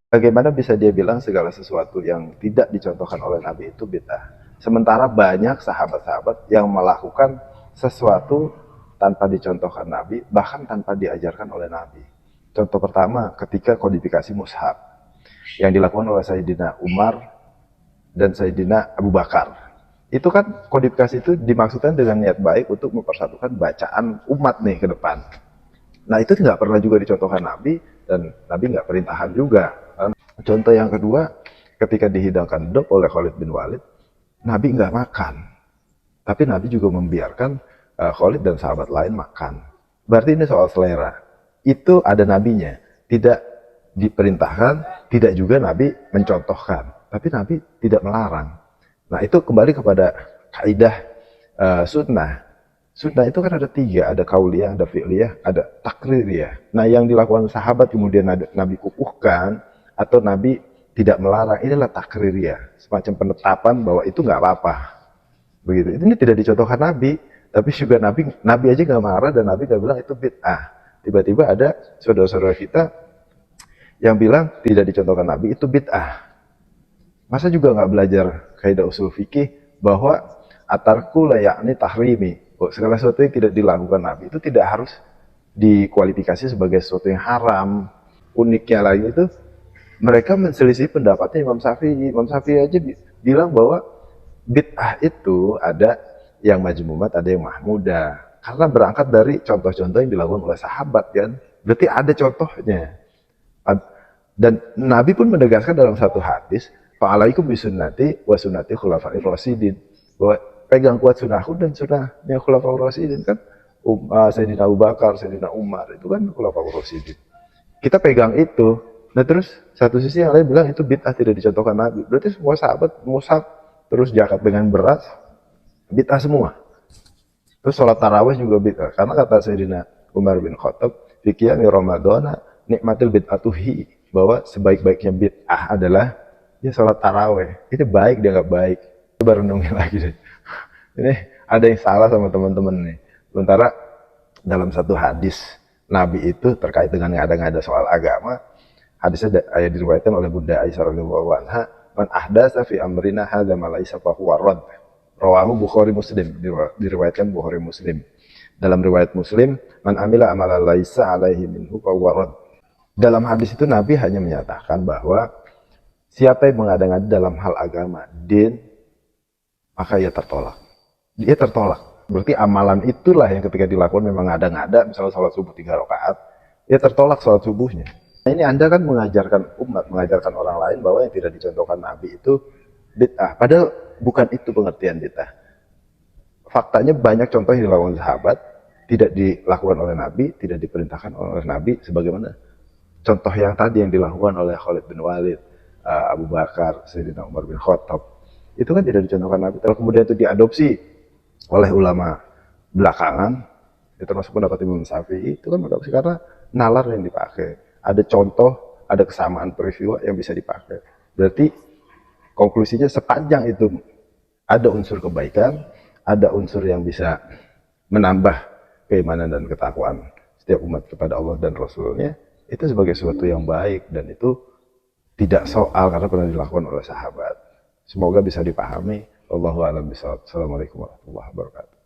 Bagaimana bisa dia bilang segala sesuatu yang tidak dicontohkan oleh Nabi itu bid'ah? Sementara banyak sahabat-sahabat yang melakukan sesuatu tanpa dicontohkan Nabi, bahkan tanpa diajarkan oleh Nabi. Contoh pertama, ketika kodifikasi mushaf yang dilakukan oleh Sayyidina Umar dan Sayyidina Abu Bakar. Itu kan kodifikasi itu dimaksudkan dengan niat baik untuk mempersatukan bacaan umat nih ke depan. Nah itu nggak pernah juga dicontohkan Nabi, dan Nabi nggak perintahkan juga. Contoh yang kedua, ketika dihidangkan dop oleh Khalid bin Walid, Nabi nggak makan, tapi Nabi juga membiarkan Khalid dan sahabat lain makan. Berarti ini soal selera. Itu ada nabinya, tidak diperintahkan, tidak juga Nabi mencontohkan, tapi Nabi tidak melarang. Nah itu kembali kepada kaidah sunnah. Sunnah itu kan ada tiga, ada kauliyah, ada fi'liyah, ada takririyah. Nah yang dilakukan sahabat kemudian Nabi kukuhkan, atau Nabi tidak melarang, inilah takririyah, semacam penetapan bahwa itu nggak apa-apa. Begitu. Ini tidak dicontohkan Nabi, tapi juga Nabi aja nggak marah, dan Nabi nggak bilang itu bid'ah. Tiba-tiba ada saudara-saudara kita yang bilang tidak dicontohkan Nabi itu bid'ah. Masa juga nggak belajar kaidah usul fikih bahwa atarku layakni tahrimi, segala sesuatu yang tidak dilakukan Nabi itu tidak harus dikualifikasi sebagai sesuatu yang haram. Uniknya lagi itu mereka menselisih pendapatnya Imam Syafi'i. Imam Syafi'i aja bilang bahwa bid'ah itu ada yang majmumat, ada yang mahmudah. Karena berangkat dari contoh-contoh yang dilakukan oleh sahabat kan. Berarti ada contohnya. Dan Nabi pun menegaskan dalam satu hadis, fa'alaikum bisunnati wa sunnati khulafa'ir rasyidin. Bahwa pegang kuat sunnahku dan sunnahnya khulafa'ir rasyidin kan. Sayyidina Abu Bakar, Sayyidina Umar, itu kan khulafa'ir rasyidin. Kita pegang itu. Nah terus satu sisi yang lain bilang itu bid'ah, tidak dicontohkan Nabi. Berarti semua sahabat mushaf terus zakat dengan beras bid'ah semua. Terus sholat tarawih juga bid'ah. Karena kata Sayyidina Umar bin Khattab, fikiyami Ramadana nikmatil bid'atuhi, bahwa sebaik-baiknya bid'ah adalah ya sholat tarawih. Itu baik, dia nggak baik. Coba renungin lagi deh. Ini ada yang salah sama teman-teman nih. Sementara dalam satu hadis Nabi itu terkait dengan ngada-ngada soal agama, hadisnya diriwayatkan oleh Bunda Aisyah radhiyallahu anha, man ahdasa fi amrina hadza ma laysa fa huwa rad. Rawahu Bukhari Muslim, diriwayatkan Bukhari Muslim. Dalam riwayat Muslim, man amila amalan laisa alaihi minhu fa huwa rad. Dalam hadis itu Nabi hanya menyatakan bahwa siapa yang mengada-ngada dalam hal agama, din, maka ia tertolak. Dia tertolak. Berarti amalan itulah yang ketika dilakukan memang ngada-ngada, misalnya sholat subuh 3 rakaat, dia tertolak sholat subuhnya. Nah, ini Anda kan mengajarkan umat, mengajarkan orang lain bahwa yang tidak dicontohkan Nabi itu bid'ah. Padahal bukan itu pengertian bid'ah. Faktanya banyak contoh yang dilakukan sahabat, tidak dilakukan oleh Nabi, tidak diperintahkan oleh Nabi, sebagaimana contoh yang tadi yang dilakukan oleh Khalid bin Walid, Abu Bakar, Sayyidina Umar bin Khattab. Itu kan tidak dicontohkan Nabi. Kalau kemudian itu diadopsi oleh ulama belakangan, ya termasuk pendapat Imam Syafi'i, itu kan adopsi karena nalar yang dipakai. Ada contoh, ada kesamaan peristiwa yang bisa dipakai. Berarti konklusinya sepanjang itu ada unsur kebaikan, ada unsur yang bisa menambah keimanan dan ketakwaan setiap umat kepada Allah dan Rasulnya, itu sebagai sesuatu yang baik, dan itu tidak soal karena pernah dilakukan oleh sahabat. Semoga bisa dipahami. Wallahu a'lam bishawab. Assalamualaikum warahmatullahi wabarakatuh.